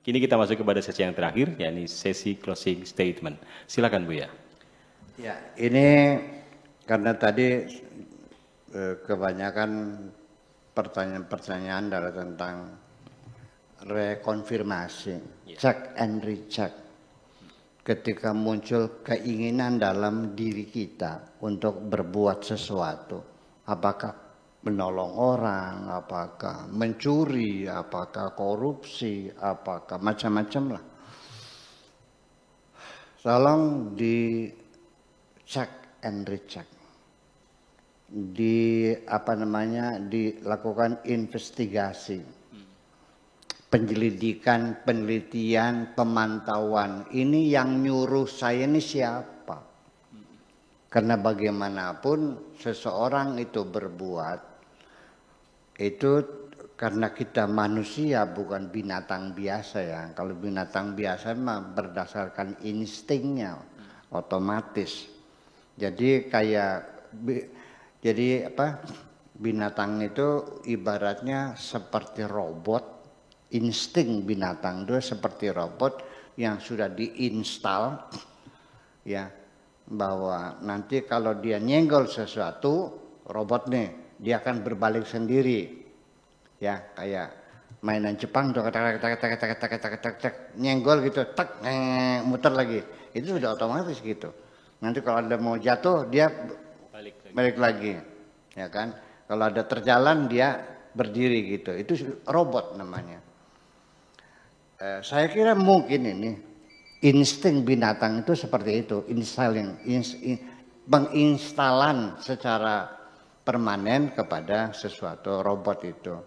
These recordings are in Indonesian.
Kini kita masuk kepada sesi yang terakhir, yakni sesi closing statement. Silakan Buya. Ya, ini karena tadi kebanyakan pertanyaan-pertanyaan adalah tentang rekonfirmasi, check and recheck. Ketika muncul keinginan dalam diri kita untuk berbuat sesuatu, apakah menolong orang, apakah mencuri, apakah korupsi, apakah macam-macam lah. Tolong di check and recheck. Dilakukan investigasi. Penyelidikan, penelitian, pemantauan. Ini yang nyuruh saya ini siapa? Karena bagaimanapun seseorang itu berbuat, itu karena kita manusia bukan binatang biasa ya. Kalau binatang biasa mah berdasarkan instingnya, otomatis. Jadi binatang itu ibaratnya seperti robot. Insting binatang itu seperti robot yang sudah diinstal ya, bahwa nanti kalau dia nyenggol sesuatu, robot nih dia akan berbalik sendiri ya, kayak mainan Jepang tuh nyenggol gitu, muter lagi, itu sudah otomatis gitu. Nanti kalau ada mau jatuh dia balik lagi ya kan, kalau ada terjalan dia berdiri gitu, itu robot namanya. Saya kira mungkin ini insting binatang itu seperti itu, penginstalan secara permanen kepada sesuatu robot itu.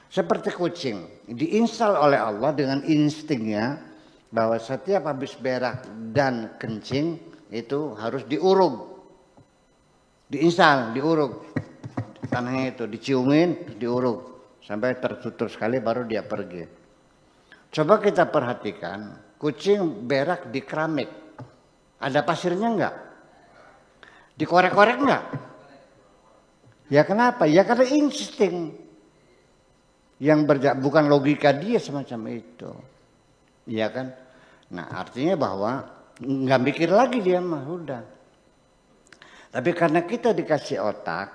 Seperti kucing, diinstal oleh Allah dengan instingnya bahwa setiap habis berak dan kencing itu harus diuruk. Diinstal, diuruk. Tanahnya itu diciumin, diuruk sampai tertutup sekali baru dia pergi. Coba kita perhatikan, kucing berak di keramik, ada pasirnya enggak? Dikorek-korek enggak? Ya kenapa? Ya karena insting yang bukan logika dia semacam itu, ya kan? Nah artinya bahwa nggak mikir lagi dia mah udah. Tapi karena kita dikasih otak,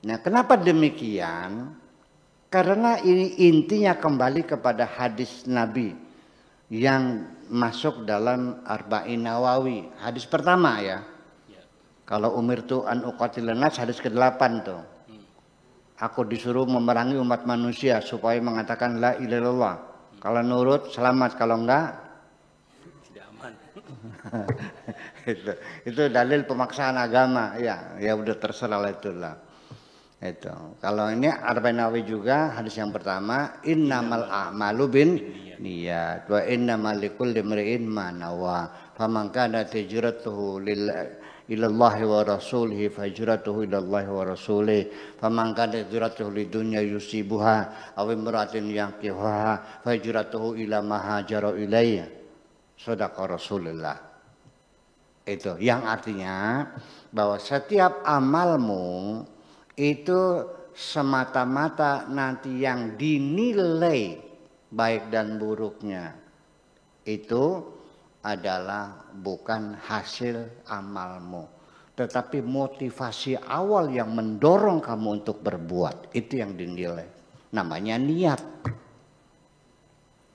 nah kenapa demikian? Karena ini intinya kembali kepada hadis Nabi yang masuk dalam Arba'in Nawawi. Hadis pertama ya. Kalau umirtu an uqatilan nas, hadis ke-8 tuh. Aku disuruh memerangi umat manusia supaya mengatakan la ilaha illallah. Kalau nurut selamat, kalau enggak tidak aman. itu dalil pemaksaan agama ya. Ya udah terserah lah itulah. Itu. Kalau ini Arba'in Nawawi juga hadis yang pertama, innamal a'malu bin niyat wa innamal likulli imri'in ma nawa. Faman kanat hijratuhu ilallahi wa rasulihi fahijratuhu ilallahi wa rasulihi. Faman kanat hijratuhu lidunya yusibuha aw imra'atin yankihuha fahijratuhu ila ma hajara ilayhi. Shadaqa Rasulullah. Itu yang artinya bahwa setiap amalmu itu semata-mata nanti yang dinilai baik dan buruknya itu adalah bukan hasil amalmu, tetapi motivasi awal yang mendorong kamu untuk berbuat, itu yang dinilai, namanya niat.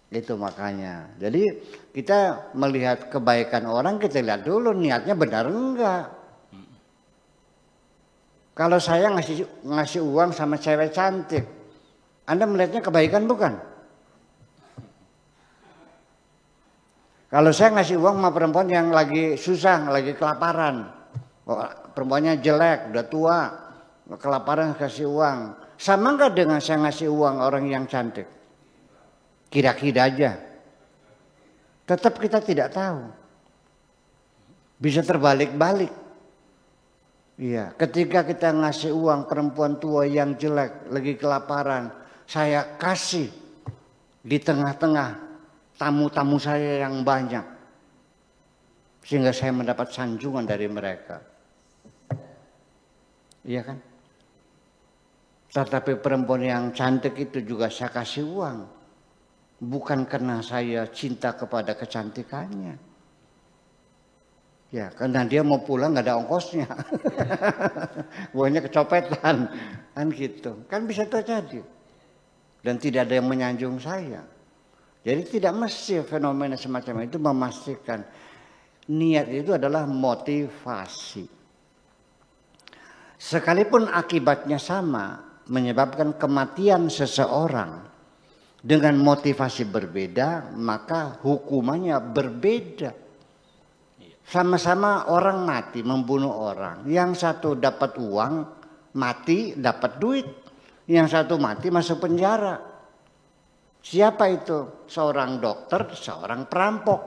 Itu makanya, jadi kita melihat kebaikan orang, kita lihat dulu niatnya benar enggak. Kalau saya ngasih uang sama cewek cantik, Anda melihatnya kebaikan bukan? Kalau saya ngasih uang sama perempuan yang lagi susah, lagi kelaparan, perempuannya jelek, udah tua, kelaparan kasih uang, sama nggak dengan saya ngasih uang orang yang cantik? Kira-kira aja. Tetap kita tidak tahu. Bisa terbalik-balik. Iya, ketika kita ngasih uang perempuan tua yang jelek, lagi kelaparan, saya kasih di tengah-tengah tamu-tamu saya yang banyak, sehingga saya mendapat sanjungan dari mereka. Iya kan? Tetapi perempuan yang cantik itu juga saya kasih uang, bukan karena saya cinta kepada kecantikannya. Ya, karena dia mau pulang nggak ada ongkosnya. Uangnya kecopetan. Kan gitu. Kan bisa terjadi. Dan tidak ada yang menyanjung saya. Jadi tidak mesti fenomena semacam itu memastikan. Niat itu adalah motivasi. Sekalipun akibatnya sama, menyebabkan kematian seseorang dengan motivasi berbeda, maka hukumannya berbeda. Sama-sama orang mati, membunuh orang. Yang satu dapat uang, mati dapat duit. Yang satu mati masuk penjara. Siapa itu? Seorang dokter, seorang perampok.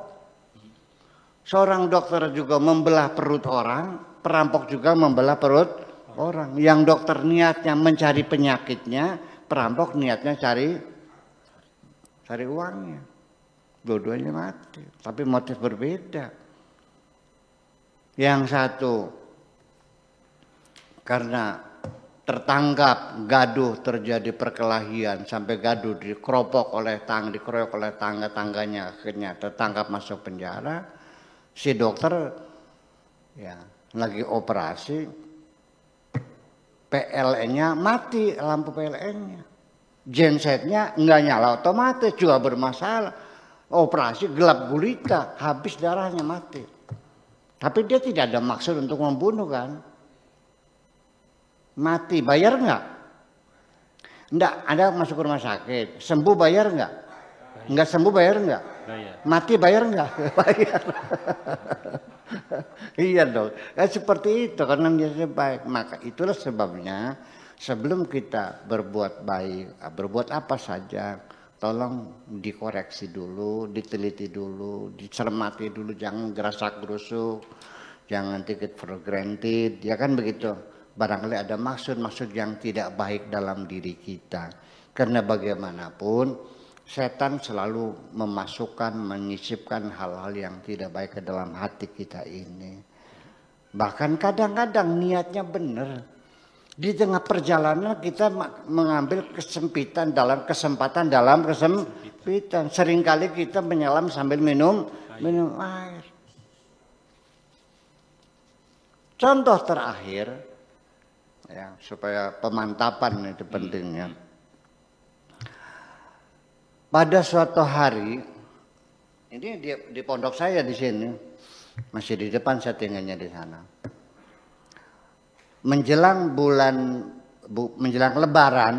Seorang dokter juga membelah perut orang, perampok juga membelah perut orang. Yang dokter niatnya mencari penyakitnya, perampok niatnya cari uangnya. Dua-duanya mati, tapi motif berbeda. Yang satu karena tertangkap gaduh, terjadi perkelahian sampai gaduh dikeroyok oleh tangga-tangganya, akhirnya tertangkap masuk penjara. Si dokter ya lagi operasi, PLN-nya mati, lampu PLN-nya. Gensetnya nggak nyala otomatis, juga bermasalah. Operasi gelap gulita, habis darahnya, mati. Tapi dia tidak ada maksud untuk membunuh kan. Mati, bayar nggak? Enggak, ada masuk rumah sakit. Sembuh bayar nggak? Enggak sembuh bayar nggak? Mati bayar nggak? Bayar. Iya dong. Seperti itu karena dia baik. Maka itulah sebabnya sebelum kita berbuat baik, berbuat apa saja, tolong dikoreksi dulu, diteliti dulu, dicermati dulu, jangan gerasak-gerusuk, jangan take it for granted, ya kan begitu. Barangkali ada maksud-maksud yang tidak baik dalam diri kita. Karena bagaimanapun setan selalu memasukkan, menyisipkan hal-hal yang tidak baik ke dalam hati kita ini. Bahkan kadang-kadang niatnya benar. Di tengah perjalanan kita mengambil kesempatan dalam kesempitan. Seringkali kita menyelam sambil minum air. Contoh terakhir, ya, supaya pemantapan itu pentingnya. Pada suatu hari, ini di pondok saya di sini, masih di depan, saya tinggalnya di sana. Menjelang Lebaran,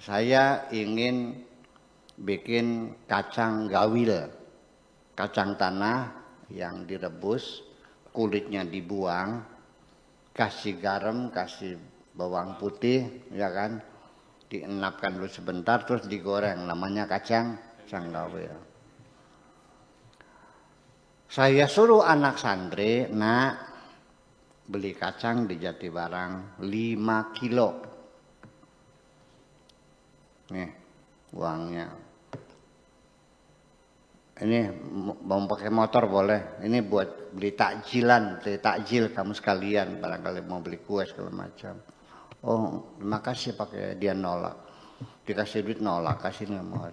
saya ingin bikin kacang gawil, kacang tanah yang direbus, kulitnya dibuang, kasih garam, kasih bawang putih, ya kan, dienapkan dulu sebentar, terus digoreng, namanya kacang gawil. Saya suruh anak santri, nak, beli kacang di Jatibarang 5 kilo. Nih uangnya. Ini mau pakai motor boleh. Ini buat beli takjilan, beli takjil kamu sekalian. Barangkali mau beli kue segala macam. Oh, terima kasih, pakai dia nolak. Dikasih duit nolak, kasih nggak mau.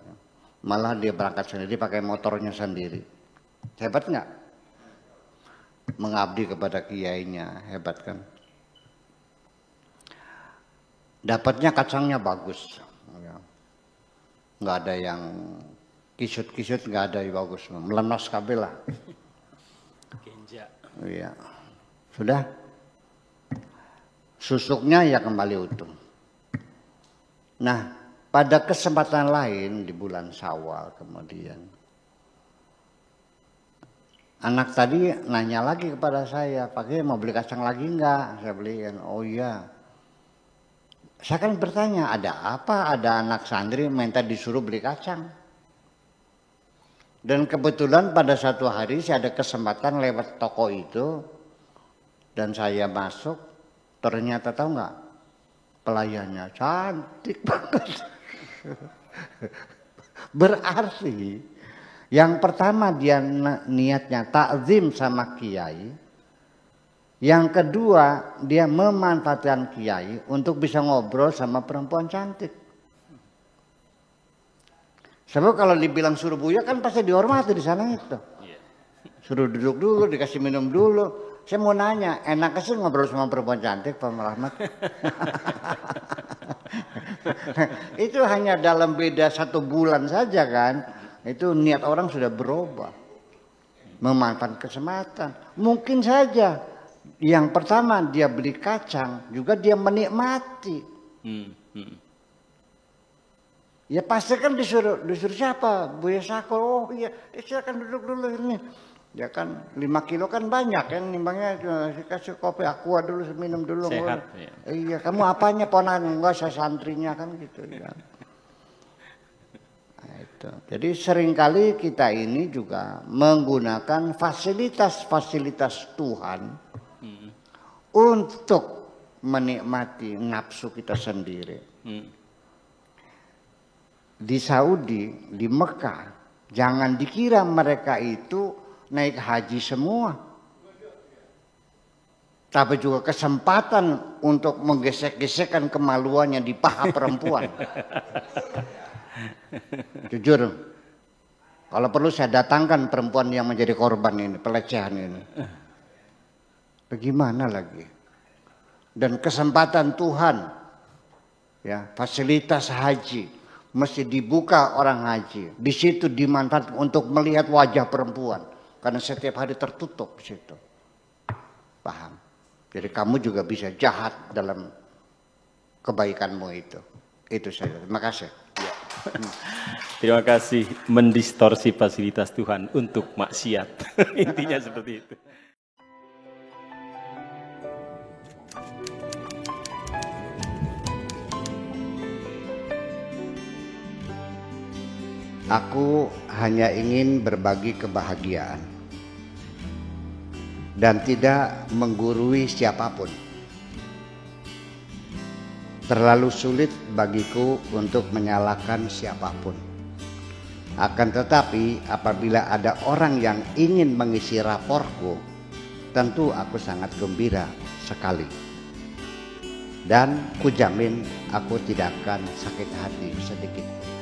Malah dia berangkat sendiri pakai motornya sendiri. Hebat nggak? Mengabdi kepada kiainya, hebat kan? Dapatnya kacangnya bagus, nggak ada yang kisut-kisut, nggak ada yang bagus, melenos kabel lah. Iya, sudah. Susuknya ya kembali utuh. Nah, pada kesempatan lain di bulan Syawal kemudian, anak tadi nanya lagi kepada saya, Pak Kiai mau beli kacang lagi enggak? Saya beliin. Oh iya. Saya kan bertanya, ada apa? Ada anak santri minta disuruh beli kacang. Dan kebetulan pada satu hari saya ada kesempatan lewat toko itu. Dan saya masuk, ternyata tahu enggak? Pelayannya cantik banget. Berarti yang pertama dia niatnya takzim sama kiai. Yang kedua dia memanfaatkan kiai untuk bisa ngobrol sama perempuan cantik. Sebab kalau dibilang suruh buya kan pasti dihormati di sana itu. Iya. Suruh duduk dulu, dikasih minum dulu. Saya mau nanya, enaknya sih ngobrol sama perempuan cantik Pak Rahmat? Itu hanya dalam beda 1 bulan saja kan. Itu niat orang sudah berubah. Memanfaatkan kesempatan. Mungkin saja yang pertama dia beli kacang, juga dia menikmati. Ya pasti kan disuruh siapa? Buya Sakul. Oh iya, silakan duduk dulu ini. Ya kan 5 kilo kan banyak kan nimbangnya, kasih kopi aqua dulu minum dulu. Sehat. Ya. Iya, kamu apanya ponan? Enggak, saya santrinya kan gitu ya. Nah, itu. Jadi seringkali kita ini juga menggunakan fasilitas-fasilitas Tuhan untuk menikmati nafsu kita sendiri. Di Saudi, di Mekah, jangan dikira mereka itu naik haji semua. Tapi juga kesempatan untuk menggesek-gesekkan kemaluannya di paha perempuan. Jujur, kalau perlu saya datangkan perempuan yang menjadi korban ini, pelecehan ini. Bagaimana lagi? Dan kesempatan Tuhan, ya, fasilitas haji mesti dibuka orang haji. Di situ dimanfaatkan untuk melihat wajah perempuan, karena setiap hari tertutup di situ. Paham? Jadi kamu juga bisa jahat dalam kebaikanmu itu. Itu saja. Terima kasih. Ya. Terima kasih, mendistorsi fasilitas Tuhan untuk maksiat. Intinya seperti itu. Aku hanya ingin berbagi kebahagiaan dan tidak menggurui siapapun. Terlalu sulit bagiku untuk menyalahkan siapapun. Akan tetapi apabila ada orang yang ingin mengisi raportku, tentu aku sangat gembira sekali. Dan kujamin aku tidak akan sakit hati sedikit.